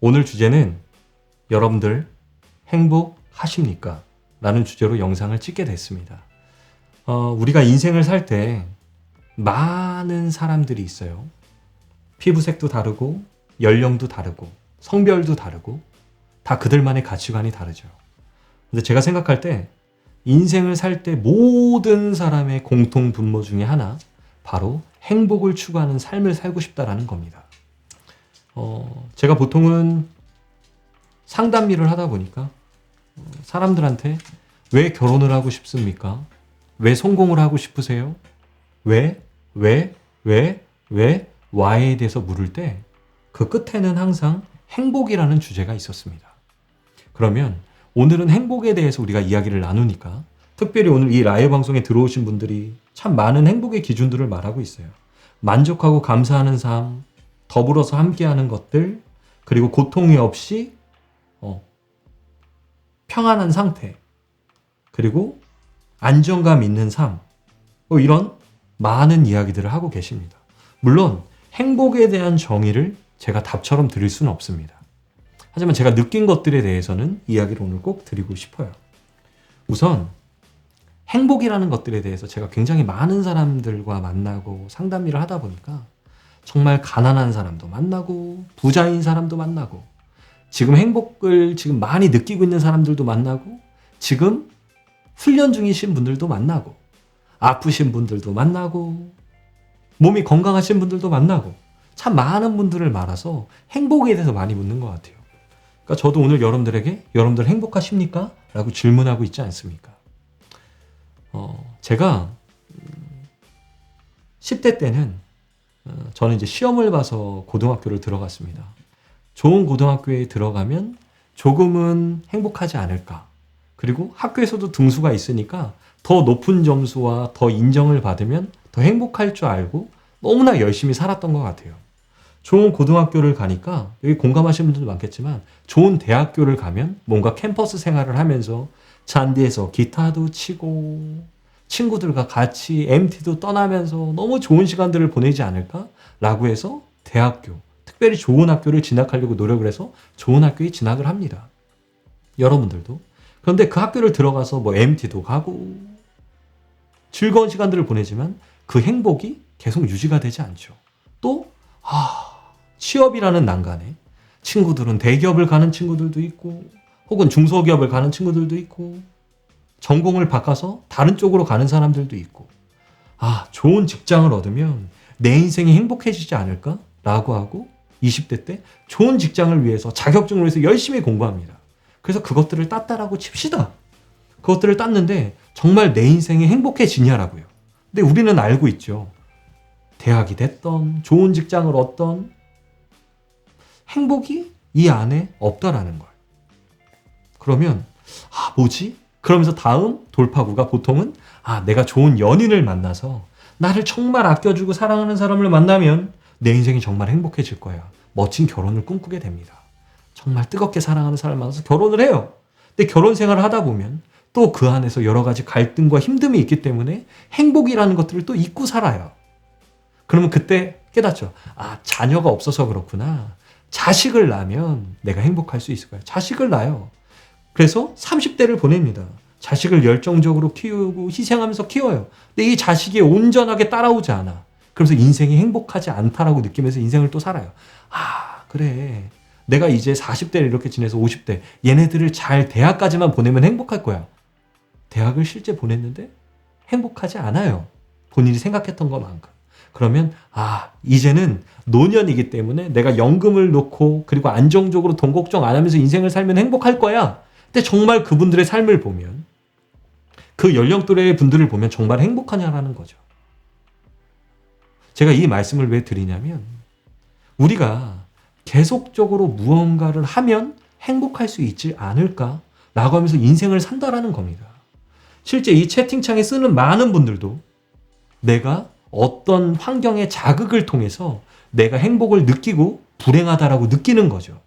오늘 주제는 여러분들 행복하십니까? 라는 주제로 영상을 찍게 됐습니다. 우리가 인생을 살 때 많은 사람들이 있어요. 피부색도 다르고 연령도 다르고 성별도 다르고 다 그들만의 가치관이 다르죠. 근데 제가 생각할 때 인생을 살 때 모든 사람의 공통 분모 중에 하나, 바로 행복을 추구하는 삶을 살고 싶다라는 겁니다. 제가 보통은 상담 일을 하다 보니까 사람들한테 왜 결혼을 하고 싶습니까? 왜 성공을 하고 싶으세요? 왜? 와에 대해서 물을 때 그 끝에는 항상 행복이라는 주제가 있었습니다. 그러면 오늘은 행복에 대해서 우리가 이야기를 나누니까, 특별히 오늘 이 라이브 방송에 들어오신 분들이 참 많은 행복의 기준들을 말하고 있어요. 만족하고 감사하는 삶, 더불어서 함께하는 것들, 그리고 고통이 없이 평안한 상태, 그리고 안정감 있는 삶, 이런 많은 이야기들을 하고 계십니다. 물론 행복에 대한 정의를 제가 답처럼 드릴 수는 없습니다. 하지만 제가 느낀 것들에 대해서는 이야기를 오늘 꼭 드리고 싶어요. 우선 행복이라는 것들에 대해서 제가 굉장히 많은 사람들과 만나고 상담 일을 하다 보니까 정말 가난한 사람도 만나고 부자인 사람도 만나고 지금 행복을 지금 많이 느끼고 있는 사람들도 만나고 지금 훈련 중이신 분들도 만나고 아프신 분들도 만나고 몸이 건강하신 분들도 만나고 참 많은 분들을 말아서 행복에 대해서 많이 묻는 것 같아요. 그러니까 저도 오늘 여러분들에게 여러분들 행복하십니까? 라고 질문하고 있지 않습니까? 제가 10대 때는 저는 이제 시험을 봐서 고등학교를 들어갔습니다. 좋은 고등학교에 들어가면 조금은 행복하지 않을까. 그리고 학교에서도 등수가 있으니까 더 높은 점수와 더 인정을 받으면 더 행복할 줄 알고 너무나 열심히 살았던 것 같아요. 좋은 고등학교를 가니까, 여기 공감하시는 분들도 많겠지만 좋은 대학교를 가면 뭔가 캠퍼스 생활을 하면서 잔디에서 기타도 치고 친구들과 같이 MT도 떠나면서 너무 좋은 시간들을 보내지 않을까라고 해서 대학교, 특별히 좋은 학교를 진학하려고 노력을 해서 좋은 학교에 진학을 합니다. 여러분들도. 그런데 그 학교를 들어가서 뭐 MT도 가고 즐거운 시간들을 보내지만 그 행복이 계속 유지가 되지 않죠. 또 취업이라는 난간에 친구들은 대기업을 가는 친구들도 있고 혹은 중소기업을 가는 친구들도 있고 전공을 바꿔서 다른 쪽으로 가는 사람들도 있고, 좋은 직장을 얻으면 내 인생이 행복해지지 않을까라고 하고 20대 때 좋은 직장을 위해서 자격증을 위해서 열심히 공부합니다. 그래서 그것들을 땄다라고 칩시다. 그것들을 땄는데 정말 내 인생이 행복해지냐라고요. 근데 우리는 알고 있죠. 대학이 됐던 좋은 직장을 얻던 행복이 이 안에 없다라는 걸. 그러면 뭐지? 그러면서 다음 돌파구가 보통은 내가 좋은 연인을 만나서 나를 정말 아껴주고 사랑하는 사람을 만나면 내 인생이 정말 행복해질 거야. 멋진 결혼을 꿈꾸게 됩니다. 정말 뜨겁게 사랑하는 사람을 만나서 결혼을 해요. 근데 결혼 생활을 하다 보면 또 그 안에서 여러 가지 갈등과 힘듦이 있기 때문에 행복이라는 것들을 또 잊고 살아요. 그러면 그때 깨닫죠. 자녀가 없어서 그렇구나. 자식을 낳으면 내가 행복할 수 있을 거야. 자식을 낳아요. 그래서 30대를 보냅니다. 자식을 열정적으로 키우고 희생하면서 키워요. 근데 이 자식이 온전하게 따라오지 않아. 그래서 인생이 행복하지 않다라고 느끼면서 인생을 또 살아요. 그래. 내가 이제 40대를 이렇게 지내서 50대. 얘네들을 잘 대학까지만 보내면 행복할 거야. 대학을 실제 보냈는데 행복하지 않아요. 본인이 생각했던 것만큼. 그러면 이제는 노년이기 때문에 내가 연금을 놓고 그리고 안정적으로 돈 걱정 안 하면서 인생을 살면 행복할 거야. 근데 정말 그분들의 삶을 보면, 그 연령대의 분들을 보면 정말 행복하냐라는 거죠. 제가 이 말씀을 왜 드리냐면, 우리가 계속적으로 무언가를 하면 행복할 수 있지 않을까라고 하면서 인생을 산다라는 겁니다. 실제 이 채팅창에 쓰는 많은 분들도 내가 어떤 환경의 자극을 통해서 내가 행복을 느끼고 불행하다라고 느끼는 거죠.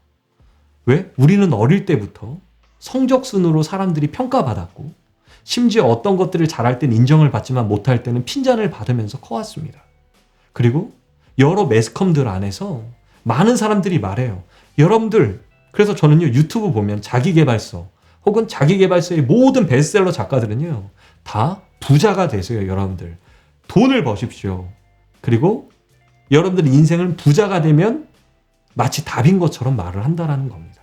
왜? 우리는 어릴 때부터 성적순으로 사람들이 평가받았고, 심지어 어떤 것들을 잘할 땐 인정을 받지만 못할 때는 핀잔을 받으면서 커왔습니다. 그리고 여러 매스컴들 안에서 많은 사람들이 말해요. 여러분들, 그래서 저는요, 유튜브 보면 자기계발서 혹은 자기계발서의 모든 베스트셀러 작가들은요, 다 부자가 되세요, 여러분들. 돈을 버십시오. 그리고 여러분들 인생은 부자가 되면 마치 답인 것처럼 말을 한다라는 겁니다.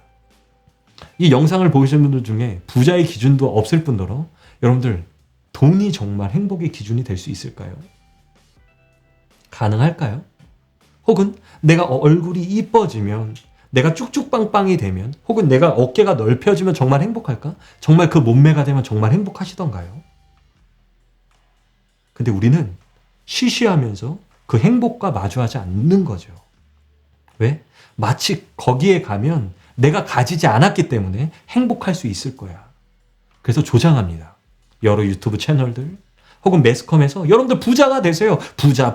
이 영상을 보시는 분들 중에 부자의 기준도 없을 뿐더러 여러분들, 돈이 정말 행복의 기준이 될 수 있을까요? 가능할까요? 혹은 내가 얼굴이 이뻐지면, 내가 쭉쭉빵빵이 되면, 혹은 내가 어깨가 넓혀지면 정말 행복할까? 정말 그 몸매가 되면 정말 행복하시던가요? 근데 우리는 시시하면서 그 행복과 마주하지 않는 거죠. 왜? 마치 거기에 가면 내가 가지지 않았기 때문에 행복할 수 있을 거야. 그래서 조장합니다. 여러 유튜브 채널들 혹은 매스컴에서 여러분들 부자가 되세요. 부자.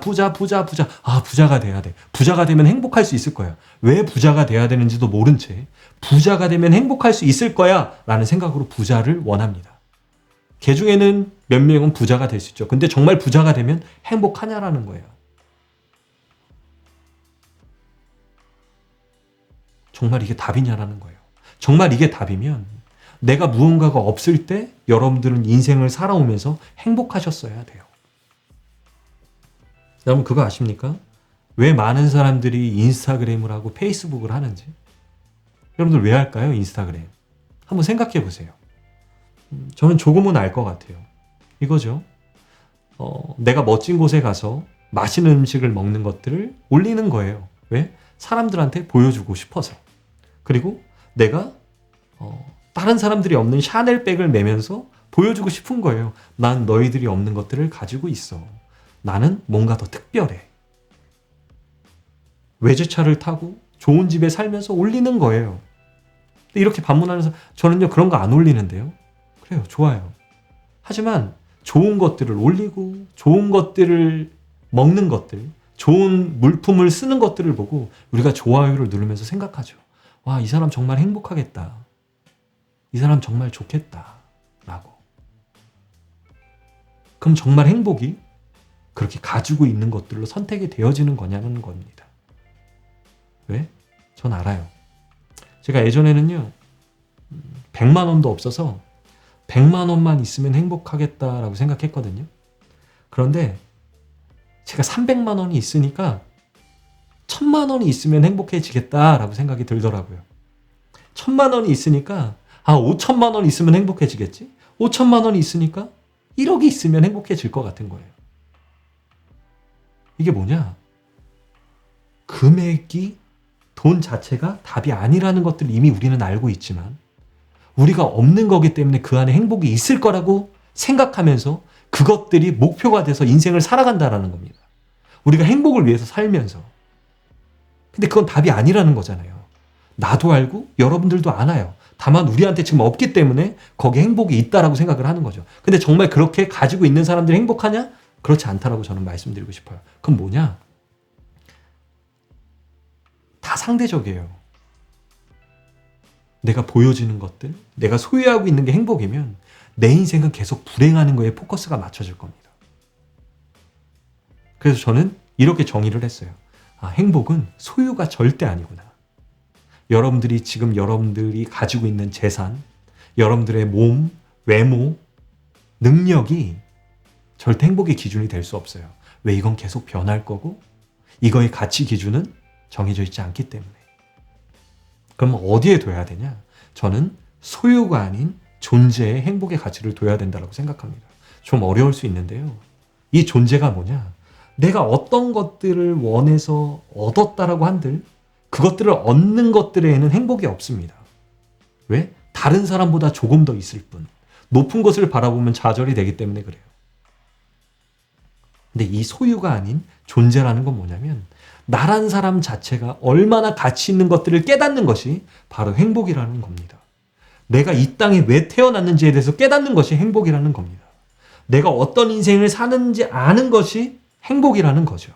아, 부자가 돼야 돼. 부자가 되면 행복할 수 있을 거야. 왜 부자가 돼야 되는지도 모른 채 부자가 되면 행복할 수 있을 거야 라는 생각으로 부자를 원합니다. 개 중에는 몇 명은 부자가 될 수 있죠. 근데 정말 부자가 되면 행복하냐라는 거예요. 정말 이게 답이냐라는 거예요. 정말 이게 답이면 내가 무언가가 없을 때 여러분들은 인생을 살아오면서 행복하셨어야 돼요. 여러분 그거 아십니까? 왜 많은 사람들이 인스타그램을 하고 페이스북을 하는지? 여러분들 왜 할까요? 인스타그램. 한번 생각해 보세요. 저는 조금은 알 것 같아요. 이거죠. 내가 멋진 곳에 가서 맛있는 음식을 먹는 것들을 올리는 거예요. 왜? 사람들한테 보여주고 싶어서. 그리고 내가 다른 사람들이 없는 샤넬백을 매면서 보여주고 싶은 거예요. 난 너희들이 없는 것들을 가지고 있어. 나는 뭔가 더 특별해. 외제차를 타고 좋은 집에 살면서 올리는 거예요. 근데 이렇게 반문하면서 저는요 그런 거 안 올리는데요. 그래요. 좋아요. 하지만 좋은 것들을 올리고 좋은 것들을 먹는 것들, 좋은 물품을 쓰는 것들을 보고 우리가 좋아요를 누르면서 생각하죠. 와, 이 사람 정말 행복하겠다. 이 사람 정말 좋겠다. 라고. 그럼 정말 행복이 그렇게 가지고 있는 것들로 선택이 되어지는 거냐는 겁니다. 왜? 전 알아요. 제가 예전에는요, 100만 원도 없어서 100만 원만 있으면 행복하겠다라고 생각했거든요. 그런데 제가 300만 원이 있으니까 1000만 원이 있으면 행복해지겠다라고 생각이 들더라고요. 1000만 원이 있으니까 5천만 원 있으면 행복해지겠지? 5천만 원이 있으니까 1억이 있으면 행복해질 것 같은 거예요. 이게 뭐냐? 금액이 돈 자체가 답이 아니라는 것들을 이미 우리는 알고 있지만 우리가 없는 거기 때문에 그 안에 행복이 있을 거라고 생각하면서 그것들이 목표가 돼서 인생을 살아간다라는 겁니다. 우리가 행복을 위해서 살면서. 근데 그건 답이 아니라는 거잖아요. 나도 알고 여러분들도 알아요. 다만 우리한테 지금 없기 때문에 거기에 행복이 있다라고 생각을 하는 거죠. 근데 정말 그렇게 가지고 있는 사람들이 행복하냐? 그렇지 않다라고 저는 말씀드리고 싶어요. 그럼 뭐냐? 다 상대적이에요. 내가 보여지는 것들, 내가 소유하고 있는 게 행복이면 내 인생은 계속 불행하는 거에 포커스가 맞춰질 겁니다. 그래서 저는 이렇게 정의를 했어요. 행복은 소유가 절대 아니구나. 여러분들이 지금 여러분들이 가지고 있는 재산, 여러분들의 몸, 외모, 능력이 절대 행복의 기준이 될 수 없어요. 왜? 이건 계속 변할 거고 이거의 가치 기준은 정해져 있지 않기 때문에. 그럼 어디에 둬야 되냐? 저는 소유가 아닌 존재의 행복의 가치를 둬야 된다고 생각합니다. 좀 어려울 수 있는데요. 이 존재가 뭐냐? 내가 어떤 것들을 원해서 얻었다라고 한들 그것들을 얻는 것들에는 행복이 없습니다. 왜? 다른 사람보다 조금 더 있을 뿐. 높은 것을 바라보면 좌절이 되기 때문에 그래요. 근데 이 소유가 아닌 존재라는 건 뭐냐면 나란 사람 자체가 얼마나 가치 있는 것들을 깨닫는 것이 바로 행복이라는 겁니다. 내가 이 땅에 왜 태어났는지에 대해서 깨닫는 것이 행복이라는 겁니다. 내가 어떤 인생을 사는지 아는 것이 행복이라는 거죠.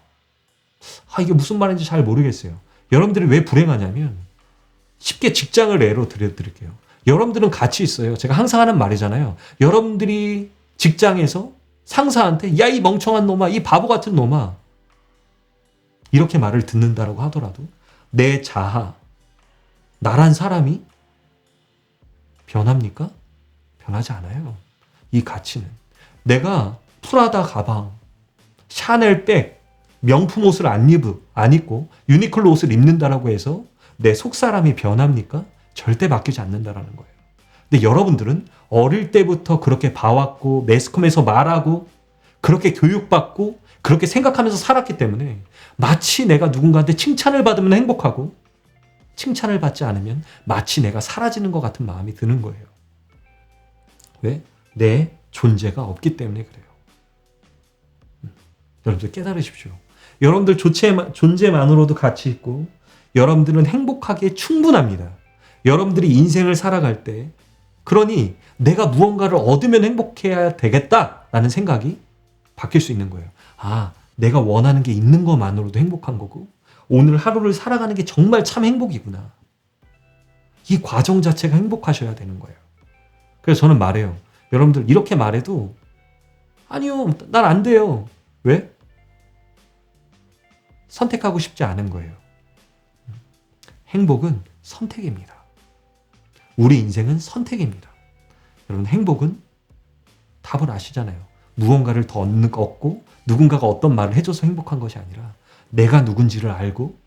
이게 무슨 말인지 잘 모르겠어요. 여러분들이 왜 불행하냐면 쉽게 직장을 예로 드릴게요. 여러분들은 가치 있어요. 제가 항상 하는 말이잖아요. 여러분들이 직장에서 상사한테 야, 이 멍청한 놈아, 이 바보 같은 놈아 이렇게 말을 듣는다라고 하더라도 내 자아, 나란 사람이 변합니까? 변하지 않아요. 이 가치는. 내가 프라다 가방, 샤넬 백, 명품 옷을 안 입고 유니클로 옷을 입는다라고 해서 내 속사람이 변합니까? 절대 바뀌지 않는다라는 거예요. 근데 여러분들은 어릴 때부터 그렇게 봐왔고 매스컴에서 말하고 그렇게 교육받고 그렇게 생각하면서 살았기 때문에 마치 내가 누군가한테 칭찬을 받으면 행복하고 칭찬을 받지 않으면 마치 내가 사라지는 것 같은 마음이 드는 거예요. 왜? 내 존재가 없기 때문에 그래요. 여러분들 깨달으십시오. 여러분들 존재만으로도 가치 있고 여러분들은 행복하기에 충분합니다. 여러분들이 인생을 살아갈 때 그러니 내가 무언가를 얻으면 행복해야 되겠다라는 생각이 바뀔 수 있는 거예요. 아, 내가 원하는 게 있는 것만으로도 행복한 거고 오늘 하루를 살아가는 게 정말 참 행복이구나. 이 과정 자체가 행복하셔야 되는 거예요. 그래서 저는 말해요. 여러분들 이렇게 말해도 아니요, 난 안 돼요. 왜? 선택하고 싶지 않은 거예요. 행복은 선택입니다. 우리 인생은 선택입니다. 여러분 행복은 답을 아시잖아요. 무언가를 더 얻고 누군가가 어떤 말을 해줘서 행복한 것이 아니라 내가 누군지를 알고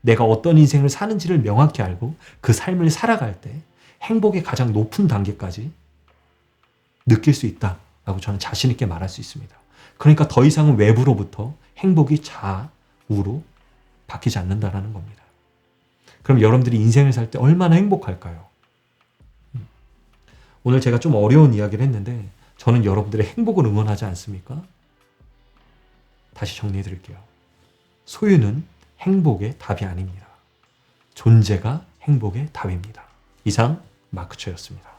내가 어떤 인생을 사는지를 명확히 알고 그 삶을 살아갈 때 행복의 가장 높은 단계까지 느낄 수 있다라고 저는 자신 있게 말할 수 있습니다. 그러니까 더 이상은 외부로부터 행복이 좌우로 바뀌지 않는다라는 겁니다. 그럼 여러분들이 인생을 살 때 얼마나 행복할까요? 오늘 제가 좀 어려운 이야기를 했는데 저는 여러분들의 행복을 응원하지 않습니까? 다시 정리해 드릴게요. 소유는 행복의 답이 아닙니다. 존재가 행복의 답입니다. 이상 마크초였습니다.